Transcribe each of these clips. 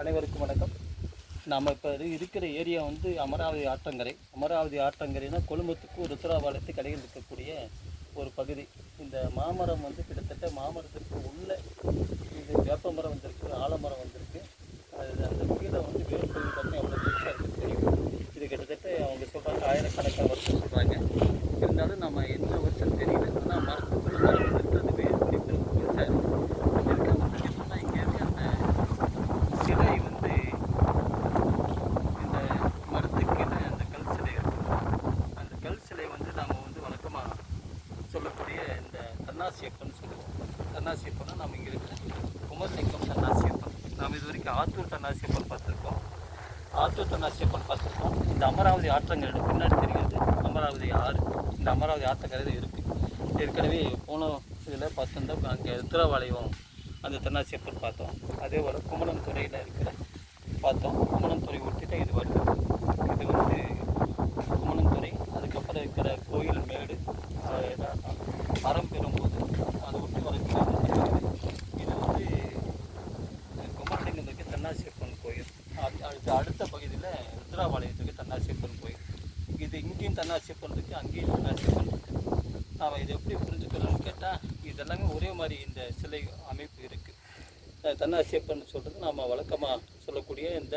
அனைவருக்கும் வணக்கம். நம்ம இப்போ இருக்கிற ஏரியா வந்து அமராவதி ஆற்றங்கரை. அமராவதி ஆற்றங்கரைனா கொழும்புத்துக்கு ருத்ராபாளையத்துக்கு இடையில் இருக்கக்கூடிய ஒரு பகுதி. இந்த மாமரம் வந்து கிட்டத்தட்ட மாமரத்திற்கு உள்ள இது வேப்பமரம் வந்திருக்கு, ஆலமரம் வந்திருக்கு. அது அந்த கீழே வந்து வேறு பகுதி பார்த்தீங்கன்னா எவ்வளோ பெருசாக இருக்குது தெரியும். இது கிட்டத்தட்ட அவங்க சொல்கிறாங்க ஆயிரக்கணக்கான வருஷம் சொல்கிறாங்க. இருந்தாலும் நம்ம எந்த வருஷம் தெரியல. ஆனால் மரத்துக்குள்ள மரம் வந்துருக்கு, அது வேறு பிடிப்பு பெருசாக இருக்குது. இதுக்காக வந்து என்னன்னா இங்கே அந்த சிலை வந்து இந்த மரத்துக்கு அந்த கல் சிலை இருக்குது. அந்த கல் சிலை வந்து நாம் வந்து வழக்கமாக சொல்லக்கூடிய இந்த தன்னாசியப்பன் சொல்லுவோம். தன்னாசியப்பன்னா நம்ம இங்கே இருக்கிற குமரலிங்கம் தன்னாசியப்பன். நாம் இது வரைக்கும் ஆத்தூர் தன்னாசியப்பன் பார்த்துருக்கோம், ஆத்தூர் தன்னாசியப்பன் பார்த்துருக்கோம். இந்த அமராவதி ஆற்றங்கரை பின்னாடி தெரிகிறது அமராவதி ஆறு. இந்த அமராவதி ஆற்றங்கரையில் இருக்குது. ஏற்கனவே போன இதில் பார்த்துருந்தா அங்கே ருத்ராபாளையம் அந்த தன்னாசியப்பன் பார்த்தோம். அதே போல் குமணன் துறையில் இருக்கிற பார்த்தோம். குமணன் துறை ஒட்டிட்டு இது வருது. இது வந்து குமணன் துறை. அதுக்கப்புறம் இருக்கிற கோயில் மேடு மரம் பெறும்போது அதை ஒட்டி வரக்கூடிய இது வந்து குமரலிங்கம் இருக்கு தன்னாசியப்பன் கோயில். அடுத்த பகுதியில் ருத்ராபாளையத்துக்கு தன்னாசியப்பன் கோயில். இது இங்கேயும் தன்னாசியப்பன் இருக்குது, அங்கேயும் தன்னாசியப்பன் இருக்குது. நாம் இதை எப்படி புரிஞ்சுக்கணும்னு கேட்டால் இதெல்லாமே ஒரே மாதிரி இந்த சிலை அமைப்பு இருக்குது. தன்னாசியப்பன் சொல்கிறது நாம் வழக்கமாக சொல்லக்கூடிய இந்த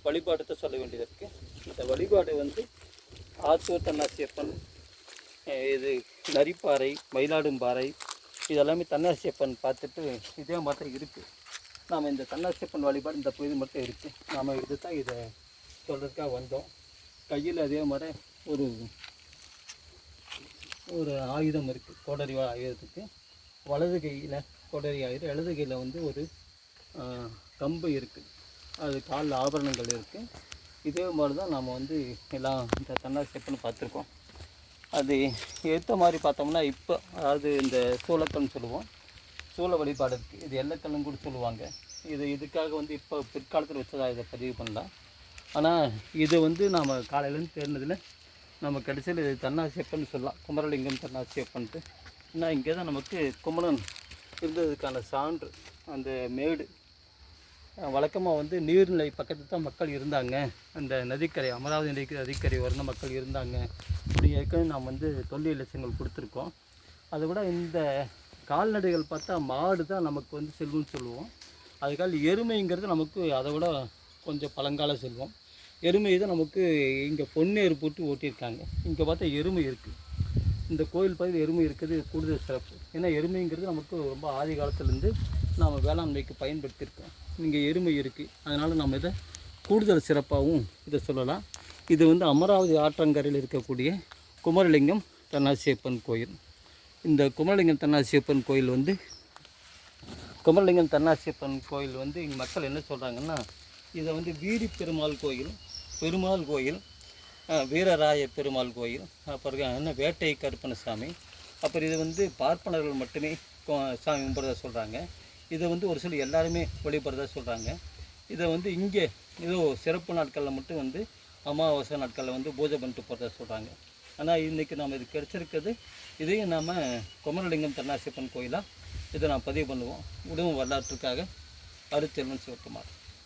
வழிபாட்டத்தை சொல்ல வேண்டியது இருக்குது. இந்த வழிபாடு வந்து ஆத்தூர் தன்னாசியப்பன், இது நரிப்பாறை, மயிலாடும்பாறை, இதெல்லாமே தன்னாசியப்பன் பார்த்துட்டு இதே மாதிரி தான் இருக்குது. நாம் இந்த தன்னாசியப்பன் வழிபாடு இந்த பகுதி மட்டும் இருக்குது. நாம் இது தான் இதை சொல்கிறதுக்காக வந்தோம். கையில் அதே மாதிரி ஒரு ஆயுதம் இருக்குது, கோடரி ஆயுதத்துக்கு. வலது கையில் கோடரி ஆயுதம், இடது கையில் வந்து ஒரு கம்பு இருக்குது, அது காலில் ஆபரணங்கள் இருக்குது. இதே மாதிரி தான் நம்ம வந்து எல்லாம் இந்த தன்னாசியப்பன் பார்த்துருக்கோம். அது ஏற்ற மாதிரி பார்த்தோம்னா இப்போ அதாவது இந்த சூளக்கல்னு சொல்லுவோம், சூள வழிபாடு இருக்குது. இது எல்லக்கல்லுன்னு கூட சொல்லுவாங்க. இதுக்காக வந்து இப்போ பிற்காலத்தில் வச்சதாக இதை பதிவு பண்ணலாம். ஆனால் இது வந்து நாம் காலையிலேருந்து தேர்ந்ததில் நம்ம கடைசியில் இது தன்னாசியப்பன் சொல்லலாம், குமரலிங்கம் தன்னாசியப்பன்ட்டு. ஏன்னா இங்கே தான் நமக்கு குமரன் இருந்ததுக்கான சான்று. அந்த மேடு வழக்கமாக வந்து நீர்நிலை பக்கத்தில் தான் மக்கள் இருந்தாங்க. அந்த நதிக்கரை, அமராவதி நதிக்கரை வரணும் மக்கள் இருந்தாங்க. இப்படி ஏற்கனவே நாம் வந்து தொல்லியல் இலட்சியங்கள் கொடுத்துருக்கோம். அதை விட இந்த கால்நடைகள் பார்த்தா மாடு தான் நமக்கு வந்து செல்வம்னு சொல்லுவோம். அதுக்காக எருமைங்கிறது நமக்கு அதை விட கொஞ்சம் பழங்கால செல்வம். எருமை தான் நமக்கு இங்கே பொன்னேறு போட்டு ஓட்டியிருக்காங்க. இங்கே பார்த்தா எருமை இருக்குது. இந்த கோயில் பகுதியில் எருமை இருக்குது கூடுதல் சிறப்பு. ஏன்னா எருமைங்கிறது நமக்கு ரொம்ப ஆதி காலத்துலேருந்து நாம் வேளாண்மைக்கு பயன்படுத்தியிருக்கோம். இங்கே எருமை இருக்குது, அதனால் நம்ம இதை கூடுதல் சிறப்பாகவும் இதை சொல்லலாம். இது வந்து அமராவதி ஆற்றங்கரையில் இருக்கக்கூடிய குமரலிங்கம் தன்னாசியப்பன் கோயில். இந்த குமரலிங்கம் தன்னாசியப்பன் கோயில் வந்து இங்கே மக்கள் என்ன சொல்கிறாங்கன்னா, இதை வந்து வீரி பெருமாள் கோயில், வீரராய பெருமாள் கோயில், அப்புறம் என்ன வேட்டை கருப்பணசாமி, அப்புறம் இது வந்து பார்ப்பனர்கள் மட்டுமே சாமி கும்பிட்றதா சொல்கிறாங்க. இதை வந்து ஒரு சில எல்லாருமே வழிபடுறதா சொல்கிறாங்க. இதை வந்து இங்கே ஏதோ சிறப்பு நாட்களில் மட்டும் வந்து அமாவாசை நாட்களில் வந்து பூஜை பண்ணிட்டு போகிறதா சொல்கிறாங்க. ஆனால் இன்றைக்கி நம்ம இது கிடச்சிருக்கிறது, இதையும் நாம் குமரலிங்கம் தன்னாசியப்பன் கோயிலாக இதை நான் பதிவு பண்ணுவோம். உடம்பு வரலாற்றுக்காக அருட்செல்வன் சிவகுமார்.